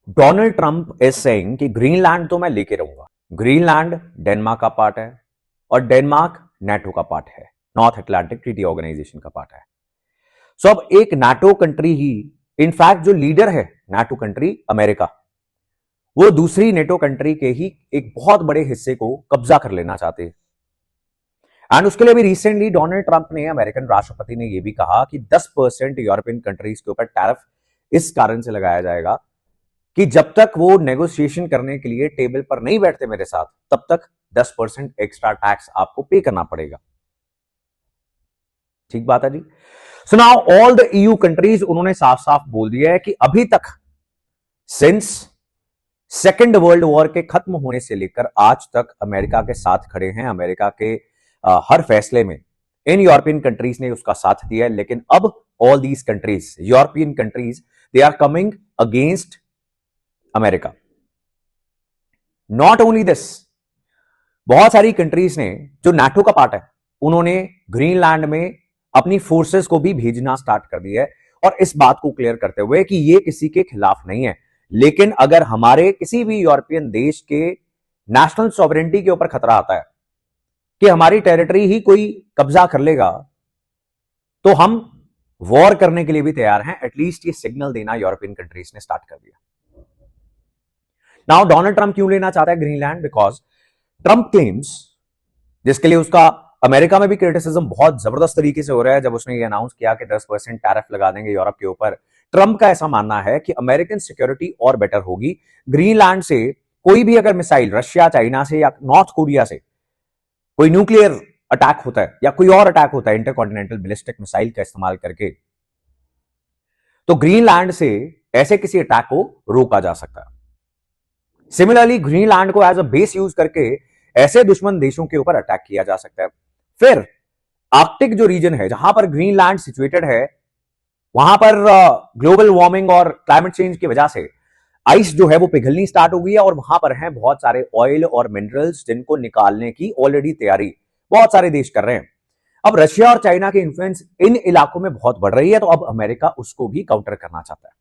Donald Trump is saying कि Greenland तो मैं लेके रहूंगा। ग्रीनलैंड डेनमार्क का पार्ट है और डेनमार्क नाटो का पार्ट है, नॉर्थ अटलांटिक ट्रीटी ऑर्गेनाइजेशन का पार्ट है। सो अब एक नाटो कंट्री ही, इनफैक्ट जो लीडर है नाटो कंट्री अमेरिका, वो दूसरी नेटो कंट्री के ही एक बहुत बड़े हिस्से को कब्जा कर लेना चाहते हैं। एंड उसके लिए भी रिसेंटली डोनाल्ड ट्रंप ने, अमेरिकन राष्ट्रपति ने यह भी कहा कि 10% यूरोपियन कंट्रीज के ऊपर टैरिफ इस कारण से लगाया जाएगा कि जब तक वो नेगोशिएशन करने के लिए टेबल पर नहीं बैठते मेरे साथ, तब तक 10% एक्स्ट्रा टैक्स आपको पे करना पड़ेगा। ठीक बात है जी। So now all the EU countries, उन्होंने साफ साफ बोल दिया है कि अभी तक सिंस सेकेंड वर्ल्ड वॉर के खत्म होने से लेकर आज तक अमेरिका के साथ खड़े हैं। अमेरिका के हर फैसले में इन यूरोपियन कंट्रीज ने उसका साथ दिया है, लेकिन अब all these countries, European countries, they are coming against America. Not only this, बहुत सारी कंट्रीज ने जो नाटो का पार्ट है, उन्होंने ग्रीनलैंड में अपनी फोर्सेस को भी भेजना स्टार्ट कर दिया है, और इस बात को क्लियर करते हुए कि ये किसी के खिलाफ नहीं है, लेकिन अगर हमारे किसी भी यूरोपियन देश के नेशनल सॉवरेनिटी के ऊपर खतरा आता है कि हमारी टेरिटरी ही कोई कब्जा कर लेगा, तो हम वॉर करने के लिए भी तैयार हैं। एटलीस्ट ये सिग्नल देना यूरोपियन कंट्रीज ने स्टार्ट कर दिया। नाउ डोनाल्ड ट्रंप क्यों लेना चाहता है ग्रीनलैंड? बिकॉज ट्रंप क्लेम्स, जिसके लिए उसका अमेरिका में भी क्रिटिसिज्म बहुत जबरदस्त तरीके से हो रहा है, जब उसने ये अनाउंस किया कि 10% टैरिफ लगा देंगे यूरोप के ऊपर। ट्रंप का ऐसा मानना है कि अमेरिकन सिक्योरिटी और बेटर होगी। ग्रीनलैंड से कोई भी अगर मिसाइल रशिया, चाइना से या नॉर्थ कोरिया से कोई न्यूक्लियर अटैक होता है या कोई और अटैक होता है इंटरकॉन्टिनेंटल बैलिस्टिक मिसाइल का इस्तेमाल करके, तो ग्रीनलैंड से ऐसे किसी अटैक को रोका जा सकता है। सिमिलरली ग्रीनलैंड को एज अ बेस यूज करके ऐसे दुश्मन देशों के ऊपर अटैक किया जा सकता है। फिर आर्कटिक जो रीजन है जहां पर ग्रीनलैंड सिचुएटेड है, वहां पर ग्लोबल वार्मिंग और क्लाइमेट चेंज की वजह से आइस जो है वो पिघलनी स्टार्ट हो गई है, और वहां पर हैं बहुत सारे ऑयल और मिनरल्स जिनको निकालने की ऑलरेडी तैयारी बहुत सारे देश कर रहे हैं। अब रशिया और चाइना के इन्फ्लुएंस इन इलाकों में बहुत बढ़ रही है, तो अब अमेरिका उसको भी काउंटर करना चाहता है।